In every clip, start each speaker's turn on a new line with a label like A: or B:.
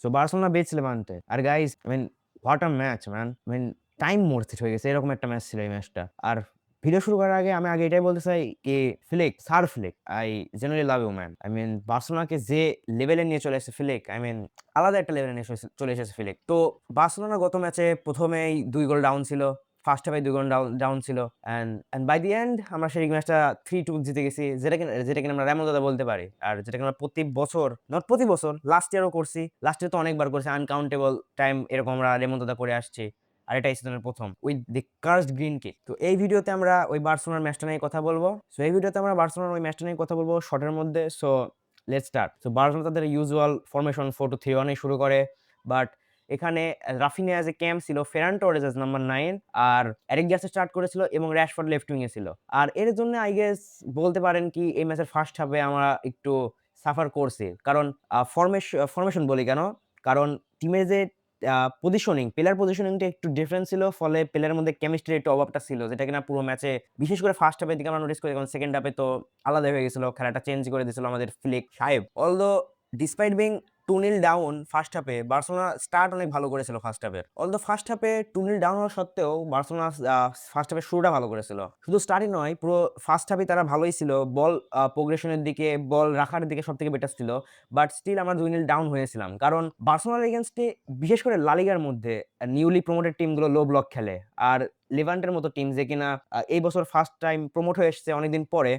A: So Barcelona বেচ Levante. আর guys what a match man! Time মরছিট হয়ে গেছে। এরকম একটা ম্যাচ ছিল এই ম্যাচটা। আর ভিডিও শুরু করার আগে আমি এটাই বলতে চাই কি Flick, sir Flick, I genuinely love you man. বার্সেলোনাকে যে লেভেলে নিয়ে চলে এসেছে ফ্লিক, আলাদা একটা লেভেলে নিয়ে চলে এসেছে ফ্লিক। তো বার্সেলোনা গত ম্যাচে ১ম এই ২ গোল ডাউন ছিল। ফার্স্ট হাফে ২ গোল ডাউন ছিল। অ্যান্ড বাই দি এন্ড আমরা সেই ম্যাচটা ৩-২ জিতে গেছি। যেটা কিনা আমরা রেমনদাদা বলতে পারি। আর যেটা কিনা আমরা প্রতি বছর, নট প্রতি বছর, লাস্ট ইয়ারও করছি। লাস্ট ইয়ার তো অনেকবার করছি। আনকাউন্টেবল টাইম এরকম আমরা রেমনদাদা করে আসছি। আর এটা এই সিজনের ১ম with the cursed green kick. তো এই ভিডিওতে আমরা ওই বার্সেলোনার ম্যাচটা নিয়ে কথা বলবো। সো এই ভিডিওতে আমরা বার্সেলোনার ওই ম্যাচটা নিয়ে কথা বলবো শর্টের মধ্যে। So let's start. So Barcelona তাদের ইউজুয়াল ফরমেশন 4-2-3-1 এ শুরু করে। বাট এখানে রাফিনিয়া এজ এ ক্যাম্প ছিল, ফেরান টোরেস এজ নাম্বার 9, আর এরিক গার্সিয়া স্টার্ট করেছিল এবং র‍্যাশফোর্ড লেফট উইং এ ছিল। আর এর জন্য আই গেস বলতে পারেন কি এই ম্যাচের ফার্স্ট হাফে আমরা একটু সাফার করছি। কারণ ফরমেশন বলি কেন? কারণ টিমের যে প্লেয়ার পজিশনিংটা একটু ডিফারেন্ট ছিল। ফলে প্লেয়ারের মধ্যে কেমিস্ট্রির একটু অভাবটা ছিল। যেটা কিনা পুরো ম্যাচে বিশেষ করে ফার্স্ট হাফের দিকে আমরা নোটিস করি। কারণ সেকেন্ড হাফে তো আলাদাই হয়ে গেছিল। খেলাটা চেঞ্জ করে দিয়েছিল আমাদের ফ্লিক সাহেব। Although despite being 2-0 down first হাফে, বার্সেলোনা স্টার্ট অনেক ভালো করেছিল ফার্স্ট হাফের। অলদো ফার্স্ট হাফে 2-0 ডাউন হওয়া সত্ত্বেও বার্সেলোনা ফার্স্ট হাফের শুরুটা ভালো করেছিল। শুধু স্টার্টই নয়, পুরো ফার্স্ট হাফেই তারা ভালোই ছিল। বল প্রোগ্রেশনের দিকে, বল রাখার দিকে সবথেকে বেটার ছিল। বাট স্টিল আমরা 2-0 ডাউন হয়েছিলাম। কারণ বার্সেলোনার এগেইনস্টে বিশেষ করে লা লিগার মধ্যে নিউলি প্রমোটেড টিমগুলো লো ব্লক খেলে। আর লেভান্টের মতো টিম যে কিনা এই বছর ফার্স্ট টাইম প্রমোট হয়ে এসেছে অনেকদিন পরে,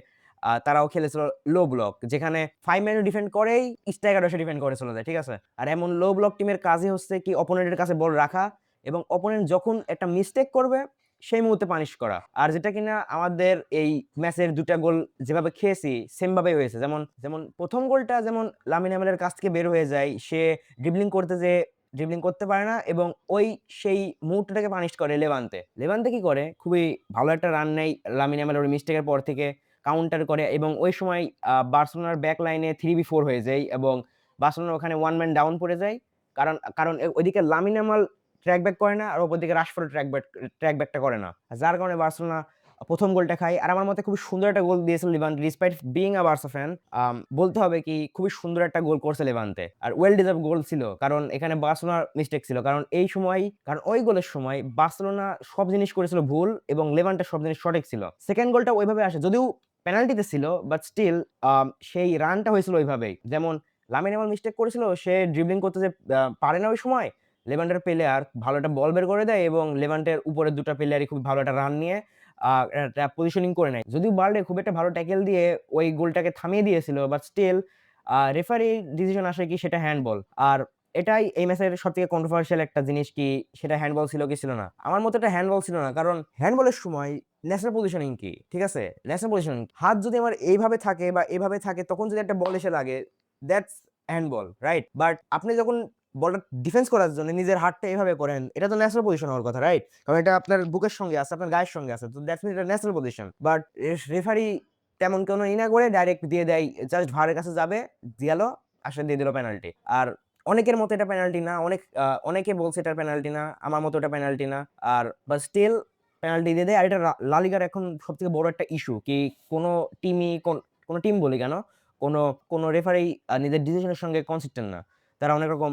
A: তারাও খেলেছিল লো ব্লক, যেখানে 5 ম্যানও ডিফেন্ড করেই স্ট্রাইকারও এসে ডিফেন্ড করে চলে যায়। ঠিক আছে? আর এমন লো ব্লক টিমের কাজই হচ্ছে কি অপোনেন্টের কাছে বল রাখা এবং অপোনেন্ট যখন একটা মিস্টেক করবে সেই মুহূর্তে পানিশ করা। আর যেটা কিনা আমাদের এই ম্যাচের ২ টা গোল যেভাবে খেয়েছি সেম ভাবেই হয়েছে। যেমন যেমন ১ম গোলটা যেমন লামিন ইয়ামালের কাছ থেকে বের হয়ে যায়। সে ড্রিবলিং করতে যেয়ে ড্রিবলিং করতে পারে না এবং সেই মুহূর্তটাকে পানিশ করে লেভান্তে। লেভান্তে কি করে? খুবই ভালো একটা রান নেয় লামিন ইয়ামালের ওই মিস্টেকের পর থেকে, কাউন্টার করে এবং ওই সময় বার্সেলোনার ব্যাক লাইনে 3v4 হয়ে যায় এবং বার্সেলোনা ওখানে 1 ম্যান ডাউন পড়ে যায়। কারণ ওইদিকে লামিন ইয়ামাল ট্র্যাক ব্যাক করে না আর অপরদিকে রাশফোর্ড ট্র্যাক ব্যাকটা করে না। যার কারণে বার্সেলোনা ১ম গোলটা খায়। আর আমার মতে খুবই সুন্দর একটা গোল দিয়েছিল লেভান্তে। ডিসপাইট বিইং আ বার্সা ফ্যান, বলতে হবে কি খুবই সুন্দর একটা গোল করছে লেভান্তে। আর ওয়েল ডিজার্ভ গোল ছিল। কারণ এখানে বার্সেলোনার মিস্টেক ছিল। কারণ ওই গোলের সময় বার্সেলোনা সব জিনিস করেছিল ভুল এবং লেভান্তে সব জিনিস সঠিক ছিল। সেকেন্ড গোলটা ওইভাবে আসে। যদিও পেনাল্টিতে ছিল, বাট স্টিল সেই রানটা হয়েছিল ওইভাবেই। যেমন লামিন ইয়ামাল মিস্টেক করেছিল, সে ড্রিবলিং করতে যে পারে না ওই সময়, লেভান্টের প্লেয়ার ভালো একটা বল বের করে দেয় এবং লেভান্টের উপরের ২ টা প্লেয়ারই খুব ভালো একটা রান নিয়ে একটা পজিশনিং করে নেয়। যদিও বার্ডে খুব একটা ভালো ট্যাকেল দিয়ে ওই গোলটাকে থামিয়ে দিয়েছিল, বাট স্টিল রেফারির ডিসিশন আসে কি সেটা হ্যান্ডবল। আর এটাই এই ম্যাচের সবথেকে কন্ট্রোভার্সিয়াল একটা জিনিস কি সেটা হ্যান্ডবল ছিল কি ছিল না? আমার মতে এটা হ্যান্ডবল ছিল না। কারণ হ্যান্ডবলের সময় ন্যাচারাল পজিশনিং কি? ঠিক আছে? ন্যাচারাল পজিশনিং হাত যদি আমার এইভাবে থাকে বা এভাবে থাকে তখন যদি একটা বল এসে লাগে, দ্যাটস হ্যান্ডবল, রাইট? বাট আপনি যখন বলটা ডিফেন্স করার জন্য নিজের হাতটা এভাবে করেন, এটা তো ন্যাচারাল পজিশন হওয়ার কথা, রাইট? কারণ এটা আপনার বুকের সঙ্গে আছে, আপনার গায়ের সঙ্গে আছে। তো ডেফিনিটলি এটা ন্যাচারাল পজিশন। বাট রেফারি তেমন কোনো না করে ডাইরেক্ট দিয়ে দেয়। জাস্ট VAR এর কাছে যাবে, গেল, আসলে দিয়ে দিল পেনাল্টি। আর অনেকের মতে এটা পেনাল্টি না। অনেকে বলছে এটা পেনাল্টি না। আমার মতে এটা পেনাল্টি না। আর বাট স্টিল পেনাল্টি দিয়ে দেয়। আর এটা লা লিগার এখন সবথেকে বড় একটা ইস্যু কি কোনো টিমই কোন টিম বলি কেন, কোন রেফারি নিজের ডিসিশনের সঙ্গে কনসিস্টেন্ট না। তারা অনেক রকম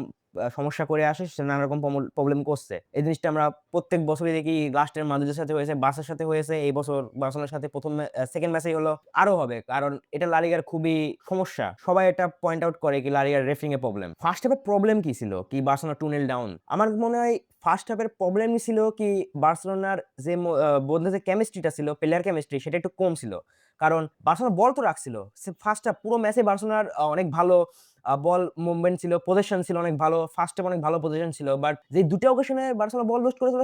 A: সমস্যা করে আসে, সে নানা রকম প্রবলেম করছে। এই জিনিসটা আমরা প্রত্যেক বছরই দেখি। লাস্টের মাদ্রিদের সাথে হয়েছে, বার্সার সাথে হয়েছে। এই বছর বার্সেলোনার সাথে সেকেন্ড ম্যাচেই হলো, আরো হবে। কারণ এটা লা লিগার খুবই সমস্যা। সবাই এটা পয়েন্ট আউট করে কি লা লিগার রেফারিং এর প্রবলেম। ফার্স্ট হাফের প্রবলেম কি ছিল? কি বার্সেলোনা 2-0 ডাউন। আমার মনে হয় ফার্স্ট হাফের প্রবলেমই ছিল কি বার্সেলোনার যে মধ্যে যে কেমিস্ট্রিটা ছিল, প্লেয়ার কেমিস্ট্রি, সেটা একটু কম ছিল। কারণ বার্সেলোনা বল তো রাখছিল। ফার্স্ট হাফ পুরো ম্যাচে বার্সেলোনার অনেক ভালো বল মুভমেন্ট ছিল, পজিশন ছিল অনেক ভালো। ফার্স্ট হাফে অনেক ভালো পজিশন ছিল। বাট যে ২ টা অকেশনে বার্সেলোনা বল লুজ করেছিল,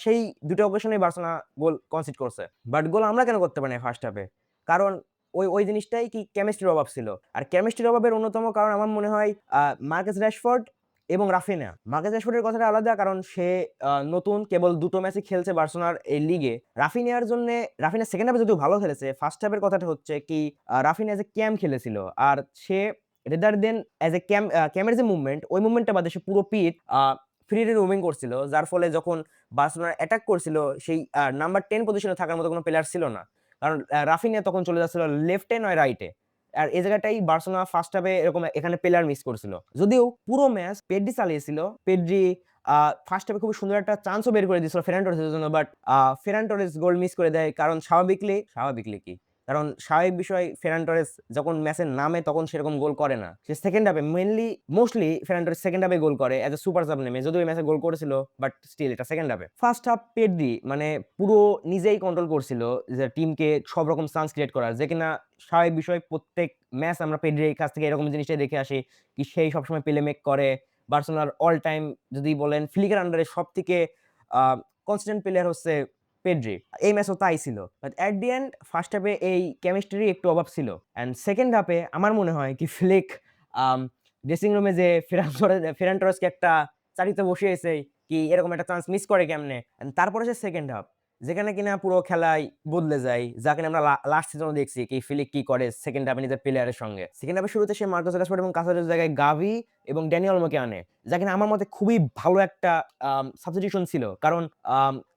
A: সেই ২ টা অকেশনেই বার্সেলোনা গোল কনসিড করছে। বাট গোল আমরা কেন করতে পারি নাই ফার্স্ট হাফে? কারণ ওই জিনিসটাই কি কেমিস্ট্রির অভাব ছিল। আর কেমিস্ট্রির অভাবের অন্যতম কারণ আমার মনে হয় মার্কাস রাশফোর্ড এবং রাফিনা। মার্কাস রাশফোর্ডের কথাটা আলাদা, কারণ সে নতুন, কেবল ২ টো ম্যাচই খেলছে বার্সেলোনার এই লিগে। রাফিনা সেকেন্ড হাফে যদিও ভালো খেলেছে, ফার্স্ট হাফের কথাটা হচ্ছে কি রাফিনা এজ এ ক্যাম খেলেছিল। আর সে রেদার দেন এজ এ ক্যামের যে মুভমেন্ট, ওই মুভমেন্টটা বাদে সে পুরো পিচ ফ্রিলি মুভিং করছিল। যার ফলে যখন বার্সেলোনা অ্যাটাক করছিল, সেই নাম্বার 10 পজিশনে থাকার মতো কোনো প্লেয়ার ছিল না। কারণ রাফিনিয়া তখন চলে যাচ্ছিল লেফটে নয় রাইটে। আর এই জায়গাটাই বার্সেলোনা ফার্স্ট হাফে এরকম এখানে প্লেয়ার মিস করছিল। যদিও পুরো ম্যাচ পেড্রি চালিয়েছিল। পেড্রি ফার্স্ট হাফে খুব সুন্দর একটা চান্সও বের করে দিয়েছিল ফেরান টরেসের জন্য, but Ferran Torres goal miss করে দেয়। কারণ স্বাভাবিকলি কি, কারণ স্বাভাবিক বিষয় ফেরান টরেস যখন ম্যাচে নামে তখন সেরকম গোল করে না। সে সেকেন্ড হাফে মোস্টলি ফেরান টরেস সেকেন্ড হাফে গোল করে অ্যাজ এ সুপার সাব নেমে, যদিও এই ম্যাচে গোল করেছিল বাট স্টিল এটা সেকেন্ড হাফে। ফার্স্ট হাফ পেড্রি মানে পুরো নিজেই কন্ট্রোল করছিল যে টিমকে সব রকম চান্স ক্রিয়েট করার, যে কিনা স্বাভাবিক বিষয়। প্রত্যেক ম্যাচ আমরা পেড্রির কাছ থেকে এরকম জিনিসটাই দেখে আসি কি সেই সবসময় প্লে মেক করে। বার্সেলোনার অল টাইম যদি বলেন ফ্লিকের আন্ডারে সবথেকে কনস্ট্যান্ট প্লেয়ার হচ্ছে পেড্রি। এই ম্যাচও তাই ছিল। But at the end first হাফে এই কেমিস্ট্রি একটু অভাব ছিল। অ্যান্ড সেকেন্ড হাফে আমার মনে হয় কি ফ্লিক ড্রেসিং রুমে যে ফেরান টরেসকে একটা চারিতে বসিয়েছে কি এরকম একটা চান্স মিস করে কেমনে। তারপরে সে সেকেন্ড হাফ যেখানে কিনা পুরো খেলাই বদলে যায়, যা কিনা আমরা লাস্ট সিজনে দেখছি কি ফিলিক কি করে সেকেন্ড হাফে নিজের প্লেয়ারের সঙ্গে। সেকেন্ড হাফের শুরুতে সে মার্কাস রাশফোর্ড এবং কাসারের জায়গায় গাভি এবং ড্যানি অলমোকে আনে, যা কিনা আমার মতে খুবই ভালো একটা সাবস্টিটিউশন ছিল।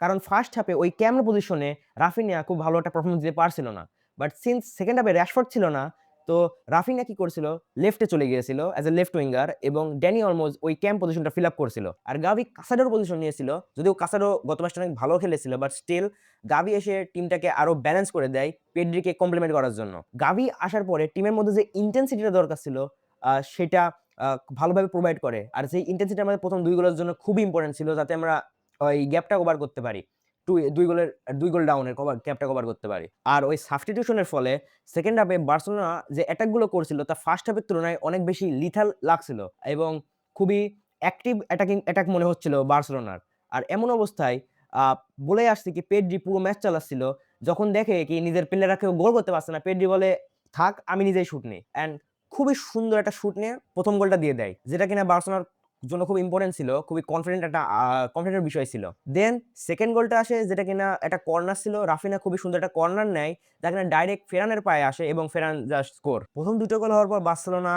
A: কারণ ফার্স্ট হাফে ওই ক্যামেরা পজিশনে রাফিনিয়া খুব ভালো একটা পারফরমেন্স দিতে পারছিল না। বাট সিন্স সেকেন্ড হাফে র‍্যাশফোর্ড ছিল না, তো রাফিনিয়া কি করছিল, লেফটে চলে গিয়েছিল অ্যাজ এ লেফট উইঙ্গার এবং ড্যানি অলমোজ ওই ক্যাম্প পজিশনটা ফিল আপ করছিল। আর গাভি কাসাডোর পজিশন নিয়েছিল, যদিও কাসাডো গত ম্যাচটা অনেক ভালো খেলেছিল, বাট স্টিল গাভি এসে টিমটাকে আরো ব্যালেন্স করে দেয় পেড্রিকে কমপ্লিমেন্ট করার জন্য। গাভি আসার পরে টিমের মধ্যে যে ইন্টেন্সিটিটা দরকার ছিল সেটা ভালোভাবে প্রোভাইড করে। আর সেই ইন্টেন্সিটি আমাদের প্রথম 2 গোলের জন্য খুবই ইম্পর্টেন্ট ছিল, যাতে আমরা ওই গ্যাপটা কভার করতে পারি। 2 গোল ডাউনের গ্যাপটা কভার করতে পারি। আর ওই সাবস্টিটিউশনের ফলে সেকেন্ড হাফে বার্সেলোনা যে অ্যাটাকগুলো করছিল তা ফার্স্ট হাফের তুলনায় অনেক বেশি লিথাল লাগছিল এবং খুবই অ্যাক্টিভ অ্যাটাক মনে হচ্ছিল বার্সেলোনার। আর এমন অবস্থায় বলেই আসছে কি পেড্রি পুরো ম্যাচ চালাচ্ছিল। যখন দেখে কি নিজের প্লেয়াররা কেউ গোল করতে পারছে না, পেড্রি বলে থাক আমি নিজেই শুট নিই। অ্যান্ড খুবই সুন্দর একটা শুট নিয়ে প্রথম গোলটা দিয়ে দেয়, যেটা কিনা বার্সেলোনার জন্য খুব ইম্পর্টেন্ট ছিল, খুবই কনফিডেন্টের বিষয় ছিল। দেন সেকেন্ড গোলটা আসে যেটা কিনা একটা কর্নার ছিল। রাফিনা খুবই সুন্দর একটা কর্নার নেয়, যা কিনা ডাইরেক্ট ফেরানের পায়ে আসে এবং ফেরান জাস্ট স্কোর। প্রথম 2টো গোল হওয়ার পর বার্সেলোনা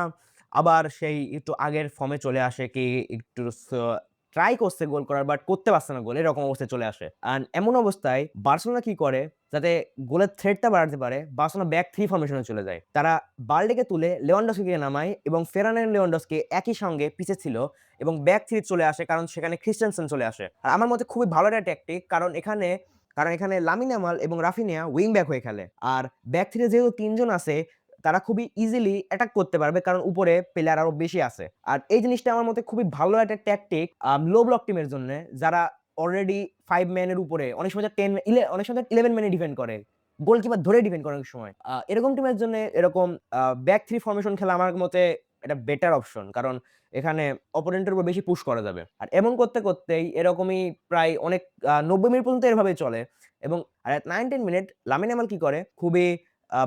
A: আবার সেই একটু আগের ফর্মে চলে আসে কি একটু ট্রাই করছে গোল করার, বাট করতে পারছে না গোল, এরকম অবস্থায় চলে আসে। আর এমন অবস্থায় বার্সেলোনা কি করে যাতে গোলের থ্রেটটা বাড়াতে পারে, বার্সেলোনা ব্যাক 3 ফরমেশনে চলে যায়। তারা বাল্ডেকে তুলে লেভানডস্কিকে নামায় এবং ফেরান এন্ড লেভানডস্কি একই সঙ্গে পিছে ছিল এবং ব্যাক 3 চলে আসে, কারণ সেখানে ক্রিস্টেনসেন চলে আসে। আর আমার মতে খুবই ভালো একটা ট্যাকটিক, কারণ এখানে লামিন ইয়ামাল এবং রাফিনিয়া উইং ব্যাক হয়ে খেলে। আর ব্যাক 3 যেহেতু 3 জন আছে তারা খুবই ইজিলি অ্যাটাক করতে পারবে, কারণ উপরে প্লেয়ার আরো বেশি আছে। আর এই জিনিসটা আমার মতে খুবই ভালো একটা ট্যাকটিক লো ব্লক টিমের জন্য, যারা অলরেডি 5 ম্যানের উপরে, অনেক সময় 11 ম্যানে ডিফেন্ড করে, গোলকিপার ধরে ডিফেন্ড করে অনেক সময়। এরকম টিমের জন্য এরকম ব্যাক 3 ফরমেশন খেলা আমার মতে এটা বেটার অপশন, কারণ এখানে অপোনেন্টের উপর বেশি পুশ করা যাবে। আর এমন করতেই এরকমই প্রায় অনেক 90 মিনিট পর্যন্ত এভাবেই চলে এবং আর 9-10 মিনিট লামিন ইয়ামাল কি করে, খুবই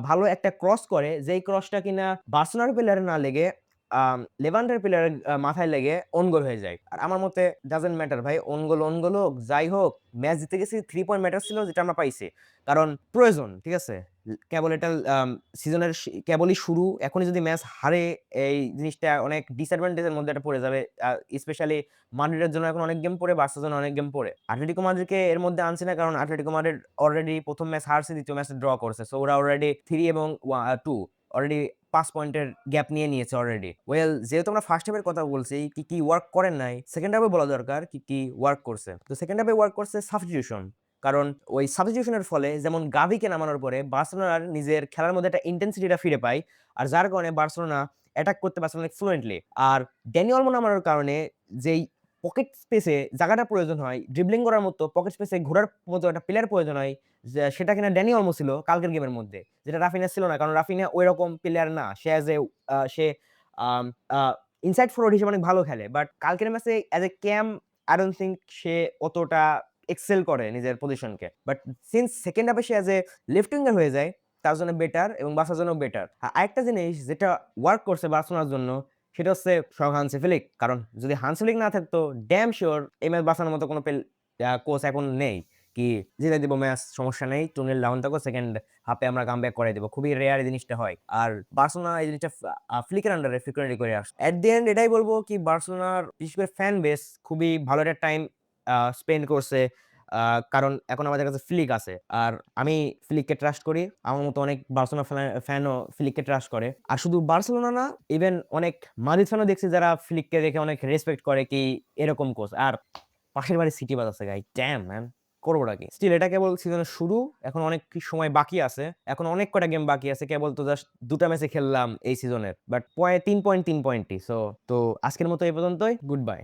A: ভালো একটা ক্রস করে, যেই ক্রসটা কিনা বার্সেলোনার প্লেয়ারে না লেগে লেভান্টের প্লেয়ারের মাথায় লেগে ওন গোল হয়ে যায়। আর আমার মতে ডাজন্ট ম্যাটার ভাই, ওন গোল হোক যাই হোক, ম্যাচ জিতে গেছি, 3 পয়েন্ট ম্যাটার ছিল যেটা আমরা পাইছি। কারণ প্রয়োজন, ঠিক আছে? কেবল এটা সিজনের কেবলই শুরু। এখনই যদি ম্যাচ হারে এই জিনিসটা অনেক ডিসঅ্যাডভান্টেজের মধ্যে এটা পড়ে যাবে। স্পেশালি মাদ্রিদের জন্য এখন অনেক গেম পড়ে, বার্সার জন্য অনেক গেম পড়ে। আটলেটিকো মাদ্রিদকে এর মধ্যে আনছি না, কারণ আটলেটিকো মাদ্রিদ অলরেডি প্রথম ম্যাচ হারছে, দ্বিতীয় ম্যাচে ড্র করছে। সো ওরা অলরেডি 3 এবং 2 অলরেডি 5 পয়েন্টের গ্যাপ নিয়েছে অলরেডি। যেহেতু আমরা ফার্স্ট হাফের কথা বলছি, কি ওয়ার্ক করেন নাই, সেকেন্ড হাফে বলা দরকার কি ওয়ার্ক করছে। তো সেকেন্ড হাফে ওয়ার্ক করছে সাবস্টিটিউশন। কারণ ওই সাবস্টিটিউশনের ফলে যেমন গাভিকে নামানোর পরে বার্সেলোনার নিজের খেলার মধ্যে একটা ইন্টেন্সিটিটা ফিরে পায়, আর যার কারণে বার্সেলোনা অ্যাটাক করতে পারছে অনেক ফ্লুয়েন্টলি। আর ড্যানি অলমো নামানোর কারণে যেই পকেট স্পেসে জায়গাটা প্রয়োজন হয়, ড্রিবলিং করার মতো পকেট স্পেসে ঘোরার মতো একটা প্লেয়ার প্রয়োজন হয়, সেটা কিনা ড্যানি অলমো ছিল কালকের গেমের মধ্যে, যেটা রাফিনিয়া ছিল না। কারণ রাফিনিয়া ওইরকম প্লেয়ার না, সে ইনসাইড ফরওয়ার্ড হিসেবে অনেক ভালো খেলে, বাট কালকের ম্যাচে as a CAM I don't think সে অতটা এক্সেল করে নিজের পজিশনকে। বাট সিন্স সেকেন্ড হাফে সে অ্যাজ এ লেফট উইঙ্গার হয়ে যায়, তার জন্য বেটার এবং বার্সার জন্য বেটার। আরেকটা জিনিস যেটা ওয়ার্ক করছে বার্সেলোনার জন্য, সেটা হচ্ছে হান্সি ফ্লিক। কারণ যদি হান্সি ফ্লিক না থাকতো, ড্যাম শিওর এই ম্যাচ বাঁচানোর মতো কোনো কোচ এখন নেই কি জিতে দিব ম্যাচ, সমস্যা নেই, 2-0 ডাউন থাকো, সেকেন্ড হাফে আমরা কামব্যাক করে দেব। খুবই রেয়ার এই জিনিসটা হয়। আর বার্সেলোনা এই জিনিসটা ফ্লিকের আন্ডারে ফ্রিকুয়েন্টলি করে আসে। এট দি এন্ড এটাই বলবো কি বার্সেলোনার বিশেষ করে ফ্যান বেস খুবই ভালো একটা টাইম স্পেন্ড করছে কারণ এখন আমাদের কাছে ফ্লিক আছে। আর আমি ফ্লিককে ট্রাস্ট করি। আমার মতো অনেক বার্সেলোনা ফ্যানও ফ্লিককে ট্রাস্ট করে। আর শুধু বার্সেলোনা না, ইভেন অনেক মাদ্রিদ ফ্যানও দেখছি যারা ফ্লিককে দেখে অনেক রেসপেক্ট করে কি এরকম কোচ। আর পাশের বাড়ি সিটি বাজাচ্ছে গাই। Dam man! করবোটা কি? স্টিল এটা কেবল সিজনের শুরু। এখন অনেক সময় বাকি আছে। এখন অনেক কয়টা গেম বাকি আছে। কেবল তো জাস্ট ২ টা ম্যাচে খেললাম এই সিজনের। বাট ৩ পয়েন্টই। তো আজকের মতো এই পর্যন্তই। Good bye.